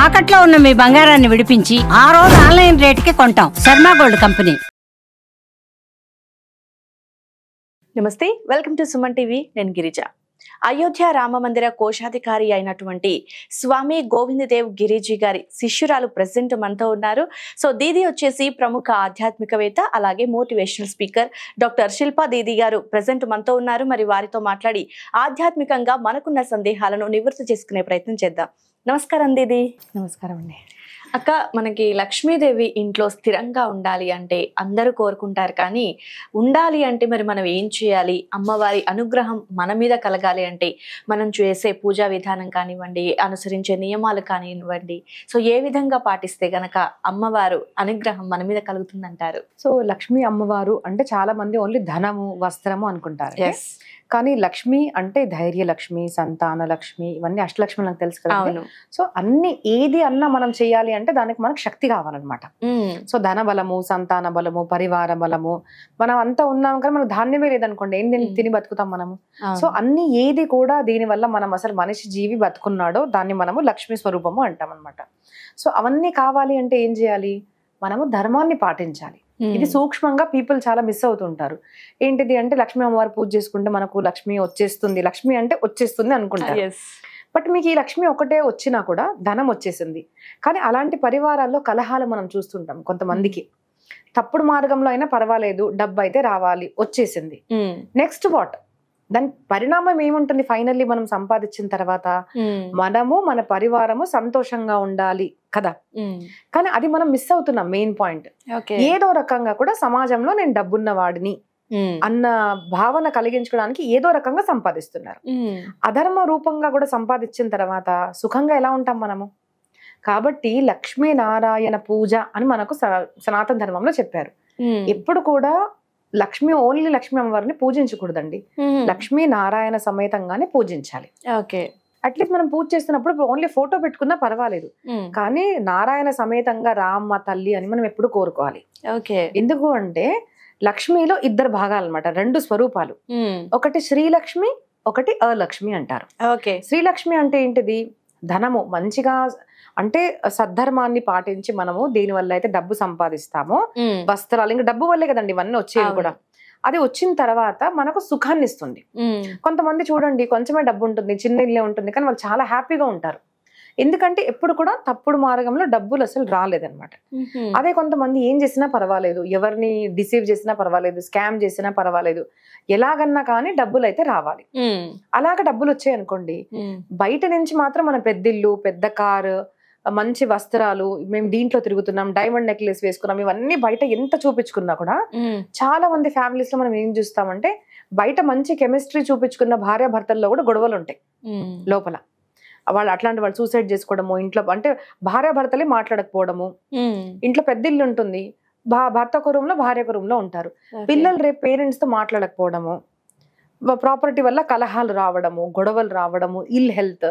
తాకట్లో ఉన్న మీ బంగారాన్ని విడిపించి ఆ రోజు ఆన్లైన్ రేటుకి కొంటాం. Sharma gold company. నమస్తే, వెల్కమ్ టు సుమన్ టీవీ. నేను గిరిజ. అయోధ్య రామ మందిర కోశాధికారి అయినటువంటి స్వామి గోవిందదేవ్ గిరిజీ గారి శిష్యురాలు ప్రెసిడెంట్ మనతో ఉన్నారు. సో దీది వచ్చేసి ప్రముఖ ఆధ్యాత్మికవేత్త, అలాగే మోటివేషనల్ స్పీకర్ డాక్టర్ శిల్పా దీది గారు ప్రెసిడెంట్ మనతో ఉన్నారు. మరి వారితో మాట్లాడి ఆధ్యాత్మికంగా మనకున్న సందేహాలను నివృత్తి చేసుకునే ప్రయత్నం చేద్దాం. నమస్కారం దీది. నమస్కారం అండి. అక్క, మనకి లక్ష్మీదేవి ఇంట్లో స్థిరంగా ఉండాలి అంటే అందరూ కోరుకుంటారు, కానీ ఉండాలి అంటే మరి మనం ఏం చేయాలి? అమ్మవారి అనుగ్రహం మన మీద కలగాలి అంటే మనం చేసే పూజా విధానం కానివ్వండి, అనుసరించే నియమాలు కానివ్వండి, సో ఏ విధంగా పాటిస్తే గనక అమ్మవారు అనుగ్రహం మన మీద కలుగుతుందంటారు? సో లక్ష్మీ అమ్మవారు అంటే చాలా మంది ఓన్లీ ధనము వస్త్రము అనుకుంటారు. కానీ లక్ష్మి అంటే ధైర్య లక్ష్మి, సంతాన లక్ష్మి, ఇవన్నీ అష్టలక్ష్మి నాకు తెలుసు కదా. సో అన్ని ఏది అన్నా మనం చేయాలి అంటే దానికి మనకు శక్తి కావాలన్నమాట. సో ధన బలము, సంతాన బలము, పరివార బలము, మనం అంతా ఉన్నాం కానీ మనకు ధాన్యమే లేదనుకోండి, ఏం తిని బతుకుతాం మనము. సో అన్ని ఏది కూడా దీని వల్ల మనం అసలు మనిషి జీవి బతుకున్నాడో దాన్ని మనము లక్ష్మీ స్వరూపము అంటాం అనమాట. సో అవన్నీ కావాలి అంటే ఏం చేయాలి? మనము ధర్మాన్ని పాటించాలి. ఇది సూక్ష్మంగా పీపుల్ చాలా మిస్ అవుతుంటారు. ఏంటిది అంటే లక్ష్మీ అమ్మవారు పూజ చేసుకుంటే మనకు లక్ష్మి వచ్చేస్తుంది, లక్ష్మి అంటే వచ్చేస్తుంది అనుకుంటారు. బట్ మీకు ఈ లక్ష్మి ఒకటే వచ్చినా కూడా ధనం వచ్చేసింది. కానీ అలాంటి పరివారాల్లో కలహాలు మనం చూస్తుంటాం. కొంతమందికి తప్పుడు మార్గంలో అయినా పర్వాలేదు, డబ్బు అయితే రావాలి, వచ్చేసింది. Next what? దాని పరిణామం ఏముంటుంది? ఫైనల్లీ మనం సంపాదించిన తర్వాత మనము మన పరివారము సంతోషంగా ఉండాలి కదా. కానీ అది మనం మిస్ అవుతున్నాం. మెయిన్ పాయింట్ ఏదో రకంగా కూడా సమాజంలో నేను డబ్బున్న వాడిని అన్న భావన కలిగించుకోవడానికి ఏదో రకంగా సంపాదిస్తున్నారు. అధర్మ రూపంగా కూడా సంపాదించిన తర్వాత సుఖంగా ఎలా ఉంటాం మనము? కాబట్టి లక్ష్మీనారాయణ పూజ అని మనకు సనాతన ధర్మంలో చెప్పారు. ఎప్పుడు కూడా లక్ష్మి ఓన్లీ లక్ష్మీ అమ్మవారిని పూజించకూడదండి, లక్ష్మీ నారాయణ సమేతంగానే పూజించాలి. అట్లీస్ట్ మనం పూజ చేస్తున్నప్పుడు ఓన్లీ ఫోటో పెట్టుకున్నా పర్వాలేదు, కానీ నారాయణ సమేతంగా రామ్మ తల్లి అని మనం ఎప్పుడు కోరుకోవాలి. ఎందుకు అంటే లక్ష్మిలో ఇద్దరు భాగాలు అనమాట, రెండు స్వరూపాలు. ఒకటి శ్రీలక్ష్మి, ఒకటి అలక్ష్మి అంటారు. శ్రీలక్ష్మి అంటే ఏంటిది? ధనము మంచిగా అంటే సద్ధర్మాన్ని పాటించి మనము దీని వల్ల అయితే డబ్బు సంపాదిస్తామో, వస్త్రాలు, ఇంకా డబ్బు వల్లే కదండి ఇవన్నీ వచ్చేది కూడా. అది వచ్చిన తర్వాత మనకు సుఖాన్ని ఇస్తుంది. కొంతమంది చూడండి, కొంచెమే డబ్బు ఉంటుంది, చిన్న ఇల్లే ఉంటుంది, కానీ వాళ్ళు చాలా హ్యాపీగా ఉంటారు. ఎందుకంటే ఎప్పుడు కూడా తప్పుడు మార్గంలో డబ్బులు అసలు రాలేదన్నమాట. అదే కొంతమంది ఏం చేసినా పర్వాలేదు, ఎవరిని డిసీవ్ చేసినా పర్వాలేదు, స్కామ్ చేసినా పర్వాలేదు, ఎలాగన్నా కానీ డబ్బులు అయితే రావాలి. అలాగ డబ్బులు వచ్చాయి అనుకోండి, బయట నుంచి మాత్రం మన పెద్దిల్లు, పెద్ద కారు, మంచి వస్త్రాలు, మేము దీంట్లో తిరుగుతున్నాం, డైమండ్ నెక్లెస్ వేసుకున్నాం, ఇవన్నీ బయట ఎంత చూపించుకున్నా కూడా చాలా మంది ఫ్యామిలీస్ లో మనం ఏం చూస్తామంటే బయట మంచి కెమిస్ట్రీ చూపించుకున్న భార్య భర్తల్లో కూడా గొడవలు ఉంటాయి లోపల. వాళ్ళు అట్లాంటి వాళ్ళు సూసైడ్ చేసుకోవడము, ఇంట్లో అంటే భార్య భర్తలే మాట్లాడకపోవడము, ఇంట్లో పెద్ద ఇల్లు ఉంటుంది, భర్త ఒక రూమ్ లో భార్య ఒక రూమ్ లో ఉంటారు, పిల్లలు రేపు పేరెంట్స్ తో మాట్లాడకపోవడము, ప్రాపర్టీ వల్ల కలహాలు రావడము, గొడవలు రావడము, ఇల్ హెల్త్,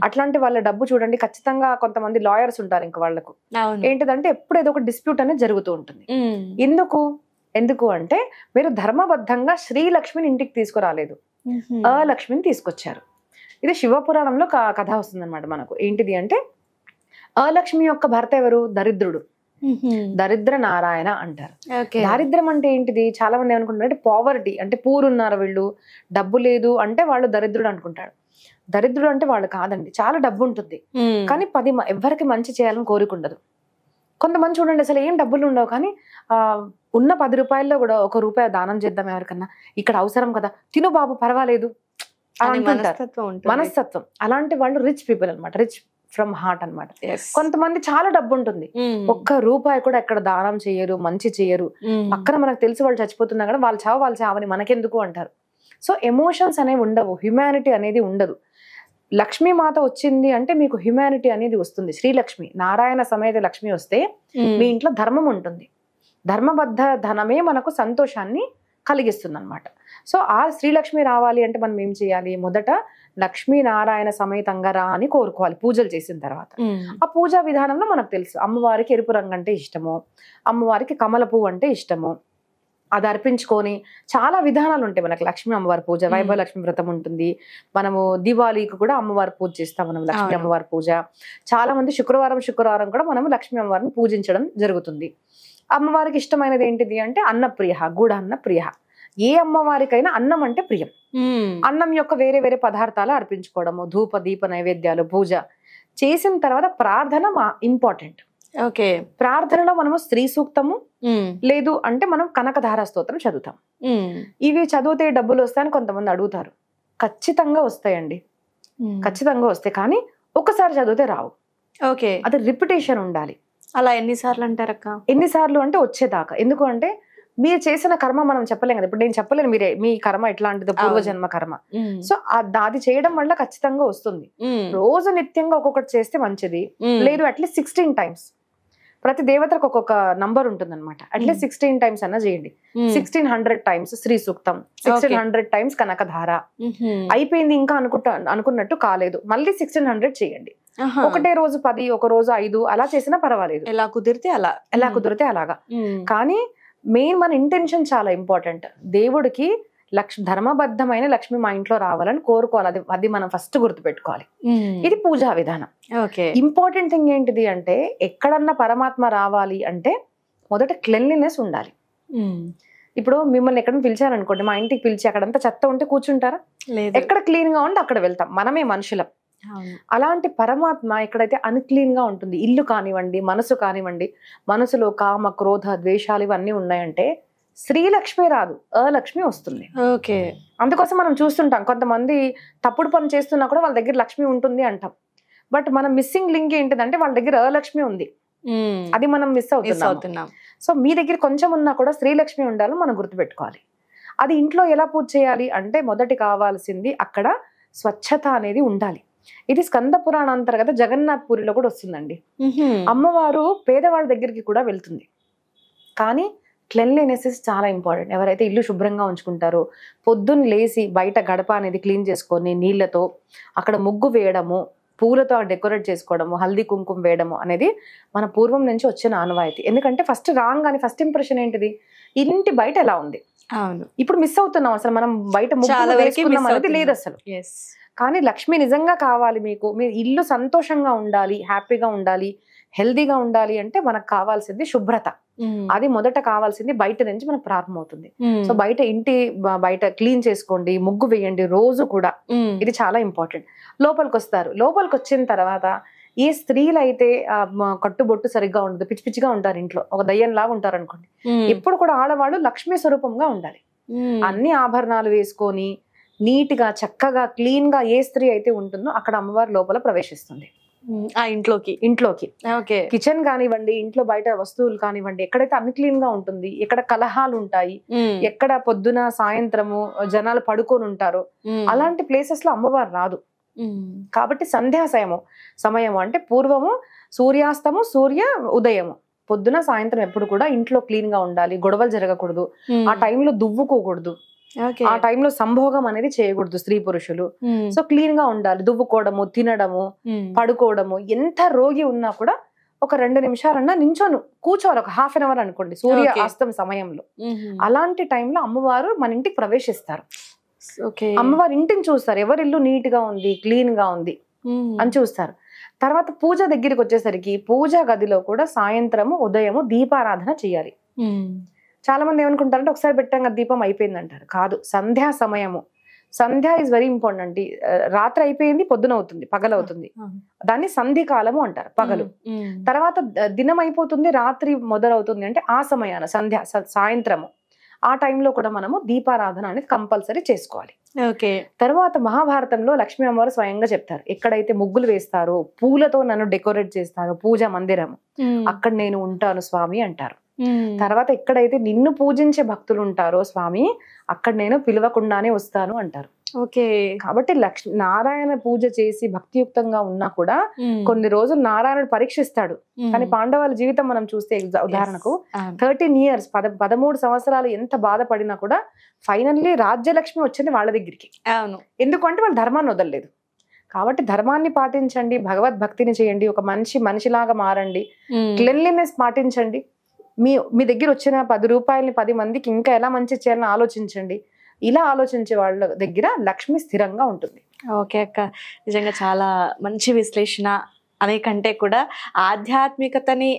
అట్లాంటి వాళ్ళ డబ్బు చూడండి. ఖచ్చితంగా కొంతమంది లాయర్స్ ఉంటారు, ఇంకా వాళ్ళకు ఏంటిదంటే ఎప్పుడు ఏదో ఒక డిస్ప్యూట్ అనేది జరుగుతూ ఉంటుంది. ఎందుకు అంటే మీరు ధర్మబద్ధంగా శ్రీలక్ష్మిని ఇంటికి తీసుకురాలేదు, అలక్ష్మిని తీసుకొచ్చారు. ఇది శివపురాణంలో కథ వస్తుంది అనమాట మనకు. ఏంటిది అంటే అలక్ష్మి యొక్క భర్త ఎవరు? దరిద్రుడు, దరిద్ర నారాయణ అంటారు. దారిద్రం అంటే ఏంటిది? చాలా మంది ఏమనుకుంటారు అంటే పావర్టీ అంటే పూర్ ఉన్నారు వీళ్ళు, డబ్బు లేదు అంటే వాళ్ళు దరిద్రుడు అనుకుంటాడు. దరిద్రుడు అంటే వాళ్ళు కాదండి, చాలా డబ్బు ఉంటుంది కానీ ఎవరికి మంచి చేయాలని కోరికుండదు. కొంతమంది చూడండి అసలు ఏం డబ్బులు ఉండవు, కానీ ఉన్న 10 రూపాయల్లో కూడా 1 రూపాయి దానం చేద్దాం ఎవరికన్నా, ఇక్కడ అవసరం కదా, తిను బాబు పర్వాలేదు మనస్తత్వం. అలాంటి వాళ్ళు రిచ్ పీపుల్ అనమాట, రిచ్ ఫ్రమ్ హార్ట్ అనమాట. కొంతమంది చాలా డబ్బు ఉంటుంది, 1 రూపాయి కూడా ఎక్కడ దానం చేయరు, మంచి చేయరు. పక్కన మనకు తెలిసి వాళ్ళు చచ్చిపోతున్నా కూడా వాళ్ళు చావని మనకెందుకు అంటారు. సో ఎమోషన్స్ అనేవి ఉండవు, హ్యుమానిటీ అనేది ఉండదు. లక్ష్మీ మాత వచ్చింది అంటే మీకు హ్యుమానిటీ అనేది వస్తుంది. శ్రీలక్ష్మి నారాయణ సమేత లక్ష్మి వస్తే మీ ఇంట్లో ధర్మం ఉంటుంది. ధర్మబద్ధ ధనమే మనకు సంతోషాన్ని కలిగిస్తుంది అనమాట. సో ఆ శ్రీలక్ష్మి రావాలి అంటే మనం ఏం చేయాలి? మొదట లక్ష్మీనారాయణ సమేతంగా రా అని కోరుకోవాలి పూజలు చేసిన తర్వాత. ఆ పూజా విధానంలో మనకు తెలుసు, అమ్మవారికి ఎరుపు రంగు అంటే ఇష్టము, అమ్మవారికి కమల పువ్వు అంటే ఇష్టము, అది అర్పించుకొని చాలా విధానాలు ఉంటాయి మనకి. లక్ష్మీ అమ్మవారి పూజ, వైభవ లక్ష్మి వ్రతం ఉంటుంది. మనము దివాళీకి కూడా అమ్మవారి పూజ చేస్తాం మనం, లక్ష్మీ అమ్మవారి పూజ. చాలా మంది శుక్రవారం కూడా మనం లక్ష్మీ అమ్మవారిని పూజించడం జరుగుతుంది. అమ్మవారికి ఇష్టమైనది ఏంటిది అంటే అన్నప్రియ, గూఢ అన్న ప్రియ. ఏ అమ్మవారికైనా అన్నం అంటే ప్రియం. అన్నం యొక్క వేరే వేరే పదార్థాలు అర్పించుకోవడము, ధూప దీప నైవేద్యాలు, పూజ చేసిన తర్వాత ప్రార్థన ఇంపార్టెంట్. ఓకే, ప్రార్థనలో మనము స్త్రీ సూక్తము, లేదు అంటే మనం కనకధార స్తోత్రం చదువుతాం. ఇవి చదివితే డబ్బులు వస్తాయని కొంతమంది అడుగుతారు. ఖచ్చితంగా వస్తాయండి, ఖచ్చితంగా వస్తాయి. కానీ ఒకసారి చదివితే రావు. ఓకే, అది రిపిటేషన్ ఉండాలి. అలా ఎన్నిసార్లు అంటారక్క? ఎన్నిసార్లు అంటే వచ్చేదాకా. ఎందుకు అంటే మీరు చేసిన కర్మ మనం చెప్పలేం కదా. ఇప్పుడు నేను చెప్పలేను మీరే మీ కర్మ ఎట్లాంటిదో, పూర్వజన్మ కర్మ. సో అది చేయడం వల్ల ఖచ్చితంగా వస్తుంది. రోజు నిత్యంగా ఒక్కొక్కటి చేస్తే మంచిది. లేదు అట్లీస్ట్ 16 times. ప్రతి దేవతలకు ఒక్కొక్క నంబర్ ఉంటుంది అనమాట. అట్లీస్ట్ 16 times అన్నా చేయండి. 1600 times శ్రీ సూక్తం, 1600 times కనకధార. అయిపోయింది ఇంకా అనుకున్నట్టు కాలేదు, మళ్ళీ 1600 చేయండి. ఒకటే రోజు 10, ఒక రోజు 5 అలా చేసినా పర్వాలేదు. ఎలా కుదిరితే అలాగా. కానీ మెయిన్ మన ఇంటెన్షన్ చాలా ఇంపార్టెంట్. దేవుడికి ధర్మబద్ధమైన లక్ష్మి మా ఇంట్లో రావాలని కోరుకోవాలి. అది మనం ఫస్ట్ గుర్తుపెట్టుకోవాలి. ఇది పూజా విధానం. ఇంపార్టెంట్ థింగ్ ఏంటిది అంటే ఎక్కడన్నా పరమాత్మ రావాలి అంటే మొదట క్లెన్లీనెస్ ఉండాలి. ఇప్పుడు మిమ్మల్ని ఎక్కడైనా పిలిచారనుకోండి, మా ఇంటికి పిలిచి అక్కడంతా చెత్త ఉంటే కూర్చుంటారా? ఎక్కడ క్లీన్ గా ఉంటే అక్కడ వెళ్తాం. మనమే మనుషులం. అలాంటి పరమాత్మ ఎక్కడైతే అన్క్లీన్ గా ఉంటుంది, ఇల్లు కానివ్వండి, మనసు కానివ్వండి, మనసులో కామ క్రోధ ద్వేషాలు ఇవన్నీ ఉన్నాయంటే శ్రీలక్ష్మి రాదు, అలక్ష్మి వస్తుంది. ఓకే, అందుకోసం మనం చూస్తుంటాం కొంతమంది తప్పుడు పని చేస్తున్నా కూడా వాళ్ళ దగ్గర లక్ష్మి ఉంటుంది అంటాం. బట్ మనం మిస్సింగ్ లింక్ ఏంటిదంటే వాళ్ళ దగ్గర అలక్ష్మి ఉంది, అది మనం మిస్ అవుతున్నాం. సో మీ దగ్గర కొంచెం ఉన్నా కూడా శ్రీలక్ష్మి ఉండాలని మనం గుర్తుపెట్టుకోవాలి. అది ఇంట్లో ఎలా పూజ చేయాలి అంటే మొదటి కావాల్సింది అక్కడ స్వచ్ఛత అనేది ఉండాలి. ఇది స్కంద పురాణాంతర్గత జగన్నాథ్ పూరిలో కూడా వస్తుందండి. అమ్మవారు పేదవాళ్ళ దగ్గరికి కూడా వెళ్తుంది. కానీ క్లెన్లీనెస్ చాలా ఇంపార్టెంట్. ఎవరైతే ఇల్లు శుభ్రంగా ఉంచుకుంటారో, పొద్దున్న లేసి బయట గడప అనేది క్లీన్ చేసుకొని నీళ్లతో అక్కడ ముగ్గు వేయడము, పూలతో డెకరేట్ చేసుకోవడము, హల్దీ కుంకుమ వేయడము అనేది మన పూర్వం నుంచి వచ్చిన ఆనవాయితీ. ఎందుకంటే ఫస్ట్ రాగానే ఫస్ట్ ఇంప్రెషన్ ఏంటిది, ఇంటి బయట ఎలా ఉంది. ఇప్పుడు మిస్ అవుతున్నాం అసలు. మనం బయట ముగ్గు వేసుకున్నాం అనేది లేదు అసలు. కానీ లక్ష్మి నిజంగా కావాలి మీకు, మీ ఇల్లు సంతోషంగా ఉండాలి, హ్యాపీగా ఉండాలి, హెల్దీగా ఉండాలి అంటే మనకు కావాల్సింది శుభ్రత. అది మొదట కావాల్సింది బయట నుంచి మనకు ప్రారంభమవుతుంది. సో ఇంటి బయట క్లీన్ చేసుకోండి, ముగ్గు వేయండి రోజు కూడా. ఇది చాలా ఇంపార్టెంట్. లోపలికి వస్తారు. లోపలికి వచ్చిన తర్వాత ఏ స్త్రీలు అయితే కట్టుబొట్టు సరిగ్గా ఉండదు, పిచ్చి పిచ్చిగా ఉంటారు, ఇంట్లో ఒక దయ్యంలాగా ఉంటారు అనుకోండి, ఎప్పుడు కూడా ఆడవాళ్ళు లక్ష్మీ స్వరూపంగా ఉండాలి. అన్ని ఆభరణాలు వేసుకొని నీట్ గా చక్కగా క్లీన్ గా ఏ స్త్రీ అయితే ఉంటుందో అక్కడ అమ్మవారి లోపల ప్రవేశిస్తుంది. ఇంట్లోకి కిచెన్ కానివ్వండి, ఇంట్లో బయట వస్తువులు కానివ్వండి, ఎక్కడైతే అన్క్లీన్ గా ఉంటుంది, ఎక్కడ కలహాలు ఉంటాయి, ఎక్కడ పొద్దున సాయంత్రము జనాలు పడుకొని ఉంటారో అలాంటి ప్లేసెస్ లో అమ్మవారు రాదు. కాబట్టి సంధ్యా సమయము అంటే పూర్వము సూర్యాస్తము, సూర్య ఉదయము, పొద్దున సాయంత్రం ఎప్పుడు కూడా ఇంట్లో క్లీన్ గా ఉండాలి. గొడవలు జరగకూడదు, ఆ టైంలో దువ్వుకోకూడదు, ఆ టైంలో సంభోగం అనేది చేయకూడదు స్త్రీ పురుషులు. సో క్లీన్ గా ఉండాలి. దువ్వుకోవడము, తినడము, పడుకోవడము. ఎంత రోగి ఉన్నా కూడా ఒక 2 నిమిషాలన్నా కూర్చోవాలి, ఒక హాఫ్ అన్ అవర్ అనుకోండి, సూర్య అస్తం సమయంలో. అలాంటి టైంలో అమ్మవారు మన ఇంటికి ప్రవేశిస్తారు. అమ్మవారి ఇంటిని చూస్తారు, ఎవరి ఇల్లు నీట్ గా ఉంది, క్లీన్ గా ఉంది అని చూస్తారు. తర్వాత పూజ దగ్గరికి వచ్చేసరికి పూజా గదిలో కూడా సాయంత్రము ఉదయము దీపారాధన చేయాలి. చాలా మంది ఏమనుకుంటారంటే ఒకసారి పెట్టాం కదా దీపం అయిపోయింది అంటారు. కాదు, సంధ్యా సమయము. సంధ్య ఇస్ వెరీ ఇంపార్టెంట్. రాత్రి అయిపోయింది, పొద్దున అవుతుంది, పగలవుతుంది, దాన్ని సంధి కాలము అంటారు, పగలు. తర్వాత దినం అయిపోతుంది, రాత్రి మొదలవుతుంది అంటే ఆ సమయాన సంధ్య సాయంత్రము. ఆ టైంలో కూడా మనము దీపారాధన అనేది కంపల్సరీ చేసుకోవాలి. తర్వాత మహాభారతంలో లక్ష్మీ అమ్మవారు స్వయంగా చెప్తారు, ఎక్కడైతే ముగ్గులు వేస్తారో, పూలతో నన్ను డెకరేట్ చేస్తారో పూజా మందిరం, అక్కడ నేను ఉంటాను స్వామి అంటారు. తర్వాత ఎక్కడైతే నిన్ను పూజించే భక్తులు ఉంటారో స్వామి, అక్కడ నేను పిలవకుండానే వస్తాను అంటారు. కాబట్టి నారాయణ పూజ చేసి భక్తియుక్తంగా ఉన్నా కూడా కొన్ని రోజులు నారాయణుడు పరీక్షిస్తాడు. కానీ పాండవాల జీవితం మనం చూస్తే ఉదాహరణకు 13 years 13 సంవత్సరాలు ఎంత బాధపడినా కూడా ఫైనల్లీ రాజ్యలక్ష్మి వచ్చింది వాళ్ళ దగ్గరికి. ఎందుకంటే వాళ్ళు ధర్మాన్ని వదలలేదు. కాబట్టి ధర్మాన్ని పాటించండి, భగవద్భక్తిని చేయండి, ఒక మనిషిలాగా మారండి, క్లెన్లీనెస్ పాటించండి. మీ దగ్గర వచ్చిన 10 రూపాయలని 10 మందికి ఇంకా ఎలా మంచి చేయాలని ఆలోచించండి. ఇలా ఆలోచించే వాళ్ళ దగ్గర లక్ష్మి స్థిరంగా ఉంటుంది. ఓకే అక్క, నిజంగా చాలా మంచి విశ్లేషణ. అనే కంటే కూడా ఆధ్యాత్మికతని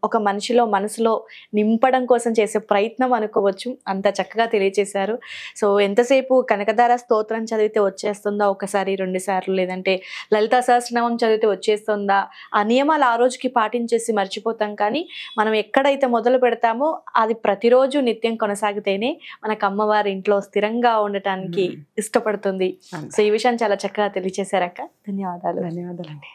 ఒక మనిషిలో మనసులో నింపడం కోసం చేసే ప్రయత్నం అనుకోవచ్చు. అంత చక్కగా తెలియజేశారు. సో ఎంతసేపు కనకధార స్తోత్రం చదివితే వచ్చేస్తుందా ఒకసారి 2 సార్లు, లేదంటే లలితా సహస్రనామం చదివితే వచ్చేస్తుందా, ఆ నియమాలు ఆ రోజుకి పాటించేసి మర్చిపోతాం. కానీ మనం ఎక్కడైతే మొదలు పెడతామో అది ప్రతిరోజు నిత్యం కొనసాగితేనే మనకు అమ్మవారి ఇంట్లో స్థిరంగా ఉండటానికి ఇష్టపడుతుంది. సో ఈ విషయం చాలా చక్కగా తెలియజేశారక్క. ధన్యవాదాలు. ధన్యవాదాలండి.